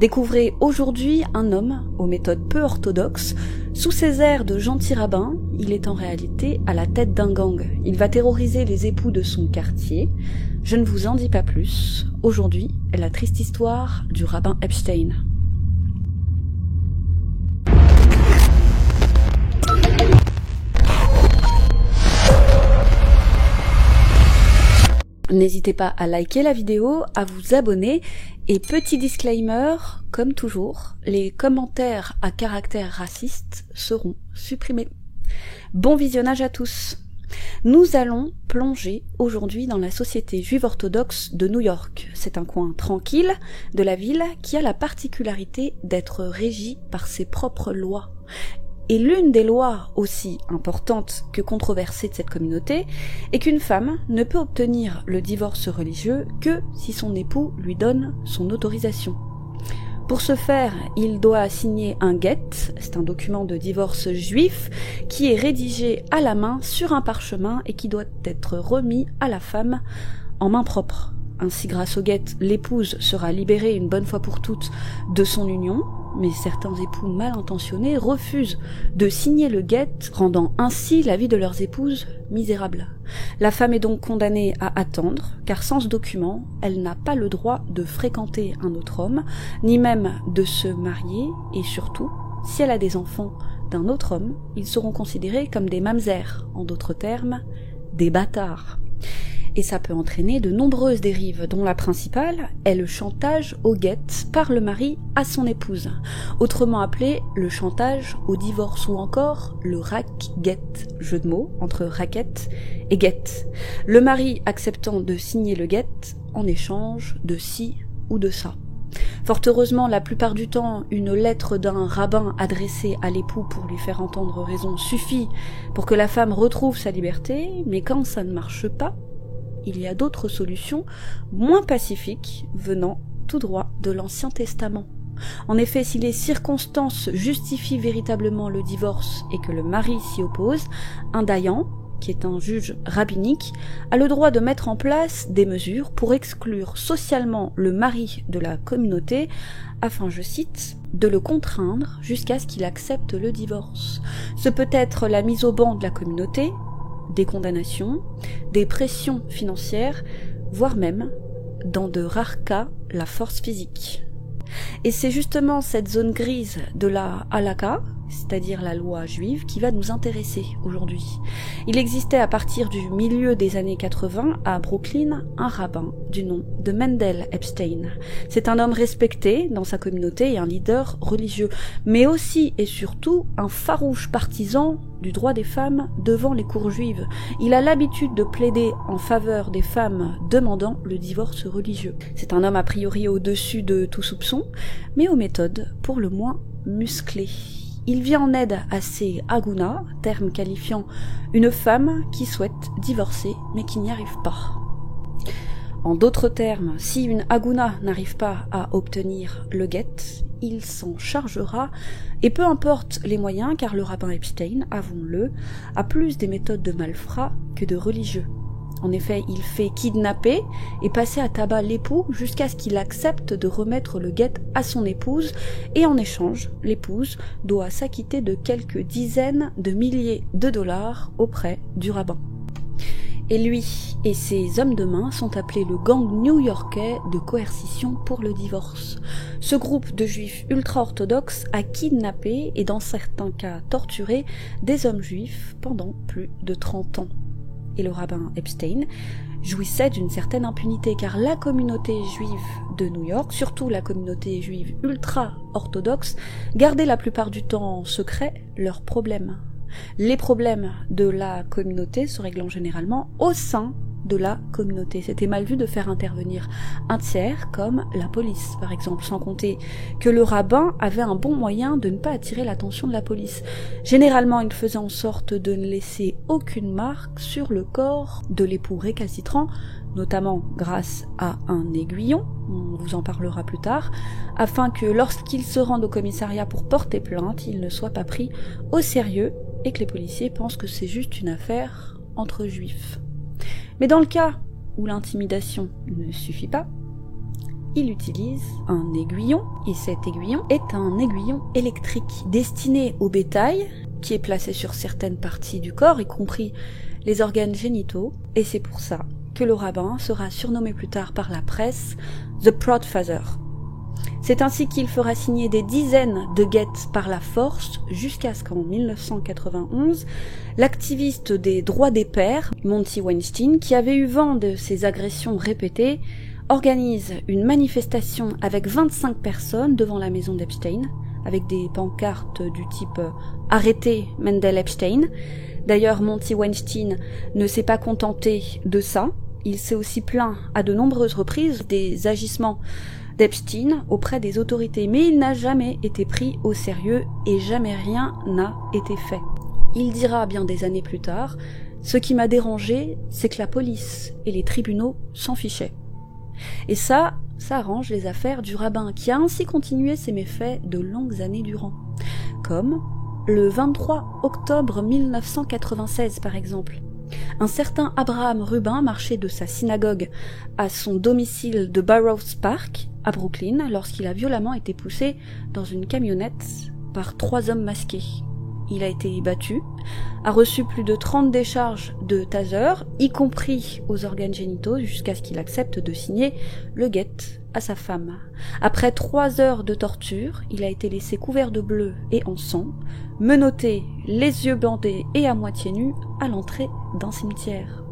Découvrez aujourd'hui un homme aux méthodes peu orthodoxes. Sous ses airs de gentil rabbin, il est en réalité à la tête d'un gang. Il va terroriser les époux de son quartier. Je ne vous en dis pas plus. Aujourd'hui, la triste histoire du rabbin Epstein. N'hésitez pas à liker la vidéo, à vous abonner et petit disclaimer, comme toujours, les commentaires à caractère raciste seront supprimés. Bon visionnage à tous. Nous allons plonger aujourd'hui dans la société juive orthodoxe de New York. C'est un coin tranquille de la ville qui a la particularité d'être régi par ses propres lois. Et l'une des lois aussi importantes que controversée de cette communauté est qu'une femme ne peut obtenir le divorce religieux que si son époux lui donne son autorisation. Pour ce faire, il doit signer un get, c'est un document de divorce juif qui est rédigé à la main sur un parchemin et qui doit être remis à la femme en main propre. Ainsi, grâce au get, l'épouse sera libérée une bonne fois pour toutes de son union, mais certains époux mal intentionnés refusent de signer le get, rendant ainsi la vie de leurs épouses misérable. La femme est donc condamnée à attendre, car sans ce document, elle n'a pas le droit de fréquenter un autre homme, ni même de se marier, et surtout, si elle a des enfants d'un autre homme, ils seront considérés comme des mamzères, en d'autres termes, des bâtards. Et ça peut entraîner de nombreuses dérives, dont la principale est le chantage au get par le mari à son épouse, autrement appelé le chantage au divorce ou encore le rack-get, jeu de mots entre racket et get. Le mari acceptant de signer le get en échange de ci ou de ça. Fort heureusement, la plupart du temps, une lettre d'un rabbin adressée à l'époux pour lui faire entendre raison suffit pour que la femme retrouve sa liberté, mais quand ça ne marche pas, il y a d'autres solutions moins pacifiques venant tout droit de l'Ancien Testament. En effet, si les circonstances justifient véritablement le divorce et que le mari s'y oppose, un dayan, qui est un juge rabbinique, a le droit de mettre en place des mesures pour exclure socialement le mari de la communauté afin, je cite, de le contraindre jusqu'à ce qu'il accepte le divorce. Ce peut être la mise au ban de la communauté, des condamnations, des pressions financières, voire même, dans de rares cas, la force physique. Et c'est justement cette zone grise de la halakha, c'est-à-dire la loi juive, qui va nous intéresser aujourd'hui. Il existait à partir du milieu des années 80 à Brooklyn un rabbin du nom de Mendel Epstein. C'est un homme respecté dans sa communauté et un leader religieux, mais aussi et surtout un farouche partisan du droit des femmes devant les cours juives. Il a l'habitude de plaider en faveur des femmes demandant le divorce religieux. C'est un homme a priori au-dessus de tout soupçon, mais aux méthodes pour le moins musclées. Il vient en aide à ces aguna, terme qualifiant une femme qui souhaite divorcer mais qui n'y arrive pas. En d'autres termes, si une aguna n'arrive pas à obtenir le get, il s'en chargera, et peu importe les moyens, car le rabbin Epstein, avouons-le, a plus des méthodes de malfrats que de religieux. En effet, il fait kidnapper et passer à tabac l'époux jusqu'à ce qu'il accepte de remettre le get à son épouse, et en échange, l'épouse doit s'acquitter de quelques dizaines de milliers de dollars auprès du rabbin. Et lui et ses hommes de main sont appelés le gang new-yorkais de coercition pour le divorce. Ce groupe de juifs ultra-orthodoxes a kidnappé et dans certains cas torturé des hommes juifs pendant plus de 30 ans. Et le rabbin Epstein jouissait d'une certaine impunité car la communauté juive de New York, surtout la communauté juive ultra-orthodoxe, gardait la plupart du temps en secret leurs problèmes. Les problèmes de la communauté se réglant généralement au sein de la communauté. C'était mal vu de faire intervenir un tiers comme la police, par exemple, sans compter que le rabbin avait un bon moyen de ne pas attirer l'attention de la police. Généralement, il faisait en sorte de ne laisser aucune marque sur le corps de l'époux récalcitrant, notamment grâce à un aiguillon, on vous en parlera plus tard, afin que lorsqu'il se rende au commissariat pour porter plainte, il ne soit pas pris au sérieux et que les policiers pensent que c'est juste une affaire entre juifs. Mais dans le cas où l'intimidation ne suffit pas, il utilise un aiguillon, et cet aiguillon est un aiguillon électrique destiné au bétail, qui est placé sur certaines parties du corps, y compris les organes génitaux, et c'est pour ça que le rabbin sera surnommé plus tard par la presse The Prod Father. C'est ainsi qu'il fera signer des dizaines de guettes par la force jusqu'à ce qu'en 1991, l'activiste des droits des pères, Monty Weinstein, qui avait eu vent de ces agressions répétées, organise une manifestation avec 25 personnes devant la maison d'Epstein, avec des pancartes du type « Arrêtez Mendel Epstein ». D'ailleurs, Monty Weinstein ne s'est pas contenté de ça. Il s'est aussi plaint à de nombreuses reprises des agissements d'Epstein auprès des autorités, mais il n'a jamais été pris au sérieux et jamais rien n'a été fait. Il dira bien des années plus tard « Ce qui m'a dérangé, c'est que la police et les tribunaux s'en fichaient ». Et ça arrange les affaires du rabbin, qui a ainsi continué ses méfaits de longues années durant. Comme le 23 octobre 1996 par exemple. Un certain Abraham Rubin marchait de sa synagogue à son domicile de Burroughs Park, à Brooklyn, lorsqu'il a violemment été poussé dans une camionnette par 3 hommes masqués. Il a été battu, a reçu plus de 30 décharges de taser, y compris aux organes génitaux, jusqu'à ce qu'il accepte de signer le guet à sa femme. Après 3 heures de torture, il a été laissé couvert de bleu et en sang, menotté, les yeux bandés et à moitié nu, à l'entrée d'un cimetière.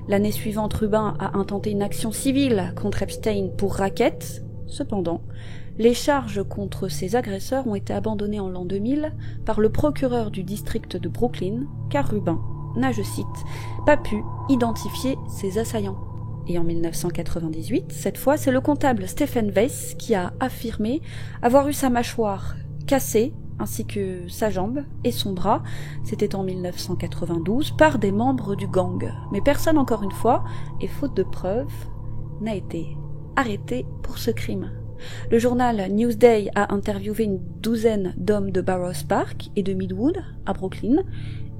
L'année suivante, Rubin a intenté une action civile contre Epstein pour racket. Cependant, les charges contre ses agresseurs ont été abandonnées en l'an 2000 par le procureur du district de Brooklyn, car Rubin n'a, je cite, pas pu identifier ses assaillants. Et en 1998, cette fois, c'est le comptable Stephen Weiss qui a affirmé avoir eu sa mâchoire cassée, ainsi que sa jambe et son bras, c'était en 1992, par des membres du gang. Mais personne, encore une fois, et faute de preuves, n'a été arrêté pour ce crime. Le journal Newsday a interviewé une douzaine d'hommes de Burroughs Park et de Midwood, à Brooklyn,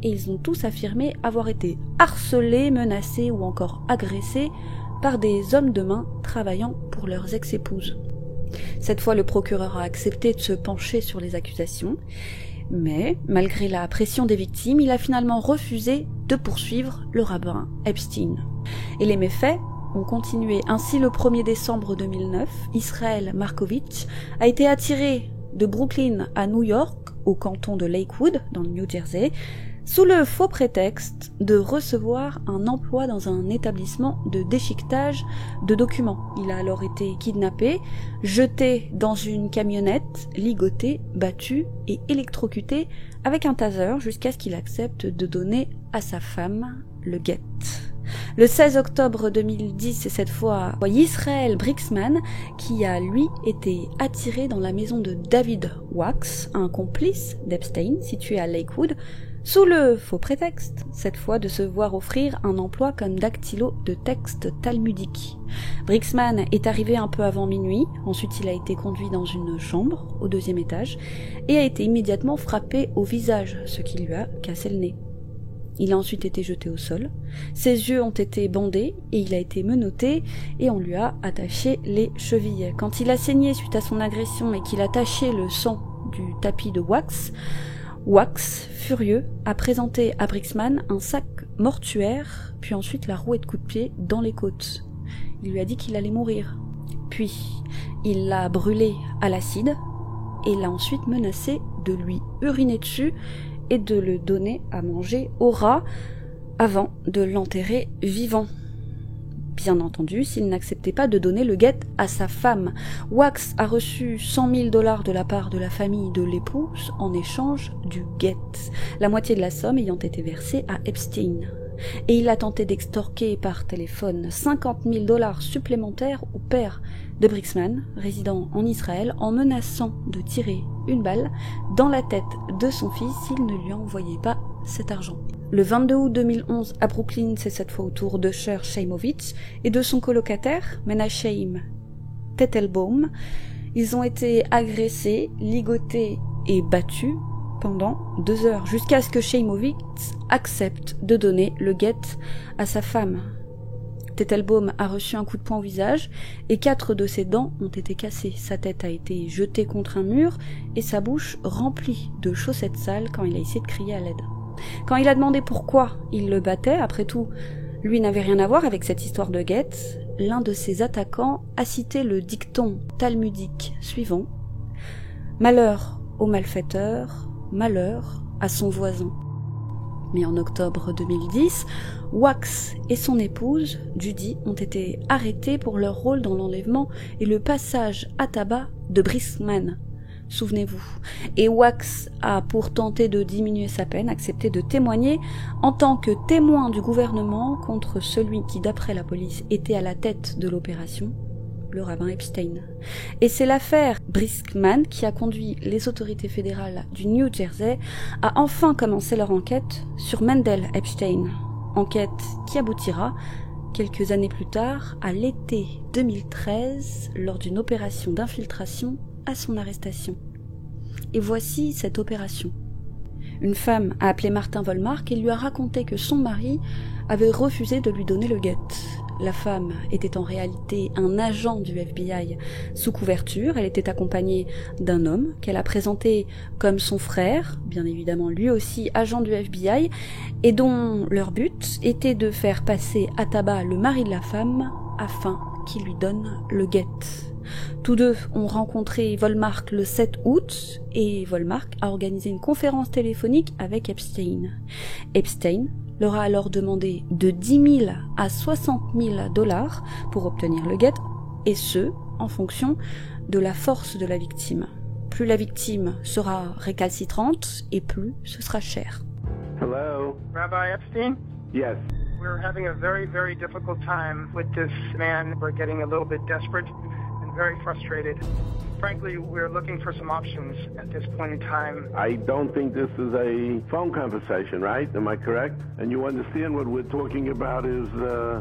et ils ont tous affirmé avoir été harcelés, menacés ou encore agressés par des hommes de main travaillant pour leurs ex-épouses. Cette fois, le procureur a accepté de se pencher sur les accusations, mais, malgré la pression des victimes, il a finalement refusé de poursuivre le rabbin Epstein. Et les méfaits ont continué. Ainsi, le 1er décembre 2009, Israel Markovitch a été attiré de Brooklyn à New York, au canton de Lakewood, dans le New Jersey, sous le faux prétexte de recevoir un emploi dans un établissement de déchiquetage de documents. Il a alors été kidnappé, jeté dans une camionnette, ligoté, battu et électrocuté avec un taser jusqu'à ce qu'il accepte de donner à sa femme le guet. Le 16 octobre 2010, c'est cette fois Yisrael Brixman qui a, lui, été attiré dans la maison de David Wax, un complice d'Epstein situé à Lakewood, sous le faux prétexte, cette fois, de se voir offrir un emploi comme dactylo de texte talmudique. Brixman est arrivé un peu avant minuit, ensuite il a été conduit dans une chambre, au 2e étage, et a été immédiatement frappé au visage, ce qui lui a cassé le nez. Il a ensuite été jeté au sol, ses yeux ont été bandés et il a été menotté et on lui a attaché les chevilles. Quand il a saigné suite à son agression et qu'il a taché le sang du tapis de Wax, furieux, a présenté à Brixman un sac mortuaire, puis ensuite la rouée de coups de pied dans les côtes. Il lui a dit qu'il allait mourir. Puis, il l'a brûlé à l'acide et l'a ensuite menacé de lui uriner dessus et de le donner à manger aux rats avant de l'enterrer vivant. Bien entendu, s'il n'acceptait pas de donner le guet à sa femme. Wax a reçu 100 000 $ de la part de la famille de l'épouse en échange du guet, la moitié de la somme ayant été versée à Epstein. Et il a tenté d'extorquer par téléphone 50 000 $ supplémentaires au père de Brixman, résidant en Israël, en menaçant de tirer une balle dans la tête de son fils s'il ne lui envoyait pas cet argent. Le 22 août 2011, à Brooklyn, c'est cette fois au tour d'Usher Shaimovitz et de son colocataire, Menachem Tettelbaum. Ils ont été agressés, ligotés et battus pendant 2 heures, jusqu'à ce que Shaimovitz accepte de donner le guet à sa femme. Tettelbaum a reçu un coup de poing au visage et 4 de ses dents ont été cassées. Sa tête a été jetée contre un mur et sa bouche remplie de chaussettes sales quand il a essayé de crier à l'aide. Quand il a demandé pourquoi il le battait, après tout, lui n'avait rien à voir avec cette histoire de guette, l'un de ses attaquants a cité le dicton talmudique suivant : « Malheur au malfaiteur, malheur à son voisin ». Mais en octobre 2010, Wax et son épouse, Judy, ont été arrêtés pour leur rôle dans l'enlèvement et le passage à tabac de Briskman. Souvenez-vous. Et Wax a, pour tenter de diminuer sa peine, accepté de témoigner en tant que témoin du gouvernement contre celui qui, d'après la police, était à la tête de l'opération, le rabbin Epstein. Et c'est l'affaire Briskman qui a conduit les autorités fédérales du New Jersey à enfin commencer leur enquête sur Mendel Epstein. Enquête qui aboutira, quelques années plus tard, à l'été 2013, lors d'une opération d'infiltration, à son arrestation. Et voici cette opération. Une femme a appelé Martin Volmark et lui a raconté que son mari avait refusé de lui donner le guet. La femme était en réalité un agent du FBI sous couverture. Elle était accompagnée d'un homme qu'elle a présenté comme son frère, bien évidemment lui aussi agent du FBI, et dont leur but était de faire passer à tabac le mari de la femme afin qu'il lui donne le guet. Tous deux ont rencontré Volmark le 7 août et Volmark a organisé une conférence téléphonique avec Epstein. Epstein leur a alors demandé de 10 000 à 60 000 $ pour obtenir le guet, et ce, en fonction de la force de la victime. Plus la victime sera récalcitrante et plus ce sera cher. Hello? Rabbi Epstein? Yes. We're having a very, very difficult time with this man. We're getting a little bit desperate and very frustrated. Frankly, we're looking for some options at this point in time. I don't think this is a phone conversation, right? Am I correct? And you understand what we're talking about is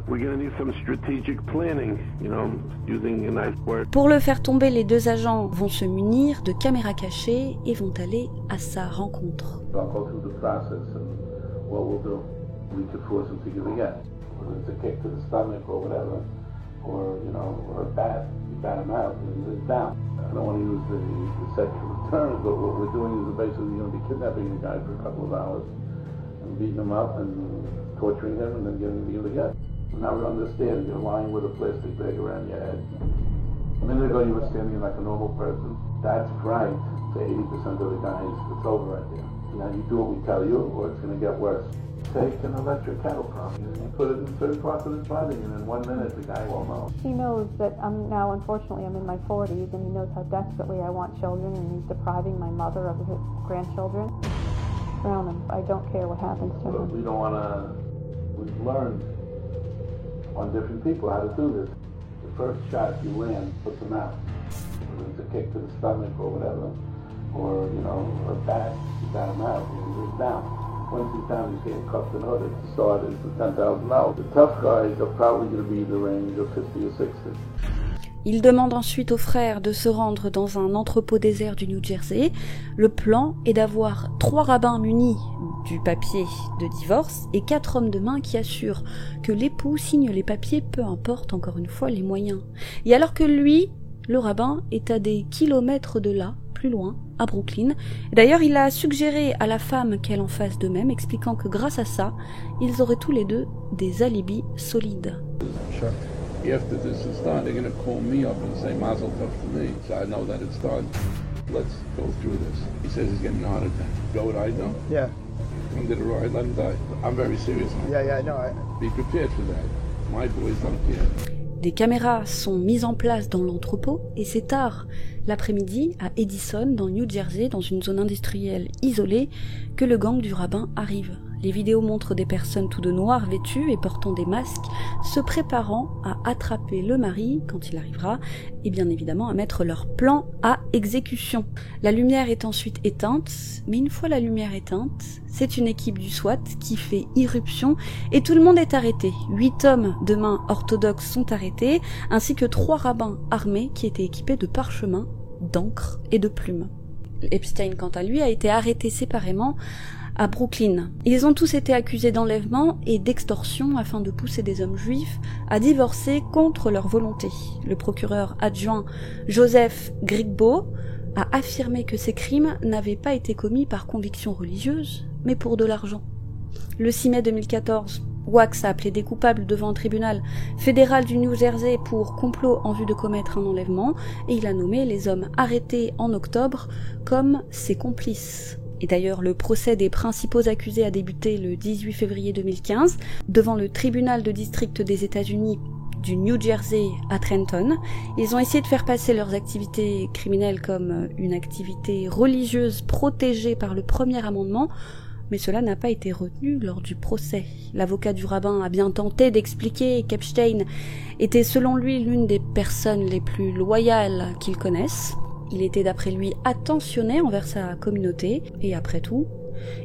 we're going to need some strategic planning, you know, using a nice word. Pour le faire tomber, les deux agents vont se munir de caméras cachées et vont aller à sa rencontre. I'll go through the process and what we'll do. We could force him to give a guess. Whether it's a kick to the stomach or whatever, or, you know, or a bat, you bat him out, and he's down. I don't want to use the sexual terms, but what we're doing is basically going to be kidnapping the guy for a couple of hours and beating him up and torturing him and then getting him to give a guess. Now we understand you're lying with a plastic bag around your head. A minute ago you were standing like a normal person. That's right to 80% of the guys. It's over right there. Now you do what we tell you or it's going to get worse. Take an electric kettle from you and put it in certain parts of his body, and in 1 minute the guy will know. He knows that unfortunately, I'm in my 40s, and he knows how desperately I want children, and he's depriving my mother of his grandchildren. Drown him. I don't care what happens to him. We don't want to. We've learned on different people how to do this. The first shot you land puts them out. Whether it's a kick to the stomach or whatever, or, you know, a bat, you got him out, he's down. Once he's down, he's getting cuffed and ordered. The start is for $10,000. The tough guys are probably going to be in the range of 50 or 60. Il demande ensuite aux frères de se rendre dans un entrepôt désert du New Jersey. Le plan est d'avoir 3 rabbins munis du papier de divorce et 4 hommes de main qui assurent que l'époux signe les papiers, peu importe encore une fois les moyens. Et alors que lui, le rabbin, est à des kilomètres de là, plus loin, à Brooklyn. D'ailleurs, il a suggéré à la femme qu'elle en fasse de même, expliquant que grâce à ça, ils auraient tous les deux des alibis solides. Sure. After this is done, they're going to call me up and say Mazel Tov to me, so I know that it's done. Let's go through this. He says he's getting a heart attack. You know what I know? Yeah. Come to the ride, let him die. I'm very serious. Yeah, I know. Be prepared for that. My boys don't care. Des caméras sont mises en place dans l'entrepôt et c'est tard l'après-midi à Edison, dans le New Jersey, dans une zone industrielle isolée, que le gang du rabbin arrive. Les vidéos montrent des personnes tout de noir vêtues et portant des masques, se préparant à attraper le mari quand il arrivera, et bien évidemment à mettre leur plan à exécution. La lumière est ensuite éteinte, mais une fois la lumière éteinte, c'est une équipe du SWAT qui fait irruption et tout le monde est arrêté. 8 hommes de main orthodoxes sont arrêtés, ainsi que 3 rabbins armés qui étaient équipés de parchemins, d'encre et de plumes. Epstein, quant à lui, a été arrêté séparément à Brooklyn. Ils ont tous été accusés d'enlèvement et d'extorsion afin de pousser des hommes juifs à divorcer contre leur volonté. Le procureur adjoint Joseph Grigbo a affirmé que ces crimes n'avaient pas été commis par conviction religieuse, mais pour de l'argent. Le 6 mai 2014, Wax a plaidé coupable devant un tribunal fédéral du New Jersey pour complot en vue de commettre un enlèvement et il a nommé les hommes arrêtés en octobre comme ses complices. Et d'ailleurs, le procès des principaux accusés a débuté le 18 février 2015 devant le tribunal de district des États-Unis du New Jersey à Trenton. Ils ont essayé de faire passer leurs activités criminelles comme une activité religieuse protégée par le premier amendement, mais cela n'a pas été retenu lors du procès. L'avocat du rabbin a bien tenté d'expliquer qu'Epstein était selon lui l'une des personnes les plus loyales qu'il connaisse. Il était d'après lui attentionné envers sa communauté, et après tout,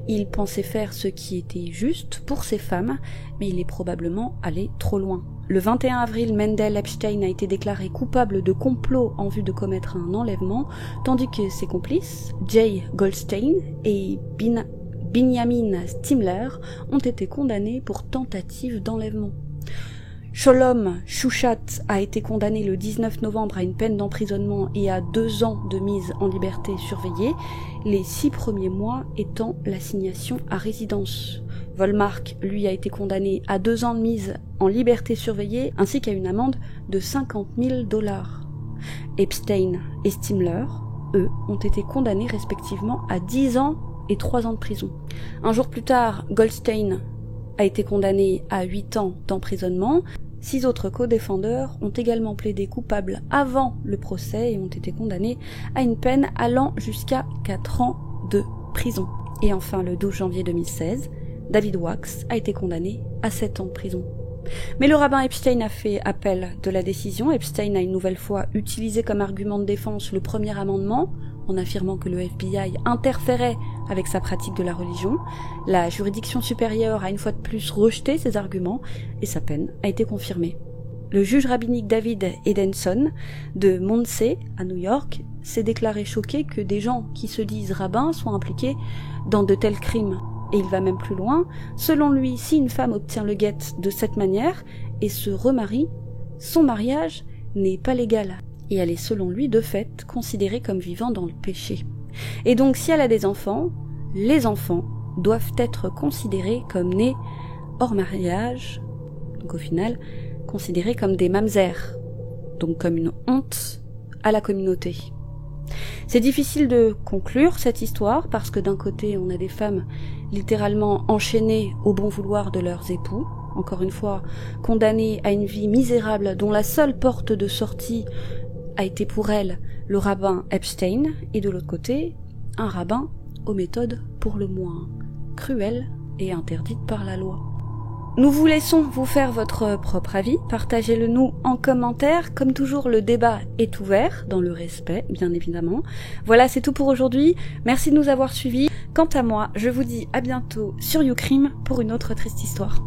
il pensait faire ce qui était juste pour ses femmes, mais il est probablement allé trop loin. Le 21 avril, Mendel Epstein a été déclaré coupable de complot en vue de commettre un enlèvement, tandis que ses complices, Jay Goldstein et Binyamin Stimler, ont été condamnés pour tentative d'enlèvement. Sholom Shushat a été condamné le 19 novembre à une peine d'emprisonnement et à 2 ans de mise en liberté surveillée, les 6 premiers mois étant l'assignation à résidence. Volmark, lui, a été condamné à 2 ans de mise en liberté surveillée ainsi qu'à une amende de $50 000. Epstein et Stimler, eux, ont été condamnés respectivement à 10 ans et 3 ans de prison. Un jour plus tard, Goldstein a été condamné à 8 ans d'emprisonnement. 6 autres co-défendeurs ont également plaidé coupables avant le procès et ont été condamnés à une peine allant jusqu'à 4 ans de prison. Et enfin, le 12 janvier 2016, David Wax a été condamné à 7 ans de prison. Mais le rabbin Epstein a fait appel de la décision. Epstein a une nouvelle fois utilisé comme argument de défense le premier amendement, en affirmant que le FBI interférait avec sa pratique de la religion. La juridiction supérieure a une fois de plus rejeté ces arguments et sa peine a été confirmée. Le juge rabbinique David Edenson de Monsey à New York s'est déclaré choqué que des gens qui se disent rabbins soient impliqués dans de tels crimes. Et il va même plus loin. Selon lui, si une femme obtient le guet de cette manière et se remarie, son mariage n'est pas légal. Et elle est selon lui de fait considérée comme vivant dans le péché. Et donc si elle a des enfants, les enfants doivent être considérés comme nés hors mariage, donc au final considérés comme des mamzères, donc comme une honte à la communauté. C'est difficile de conclure cette histoire parce que d'un côté on a des femmes littéralement enchaînées au bon vouloir de leurs époux, encore une fois condamnées à une vie misérable dont la seule porte de sortie a été pour elle le rabbin Epstein, et de l'autre côté, un rabbin aux méthodes pour le moins cruelles et interdites par la loi. Nous vous laissons vous faire votre propre avis, partagez-le nous en commentaire. Comme toujours, le débat est ouvert, dans le respect, bien évidemment. Voilà, c'est tout pour aujourd'hui. Merci de nous avoir suivis. Quant à moi, je vous dis à bientôt sur YouCrime pour une autre triste histoire.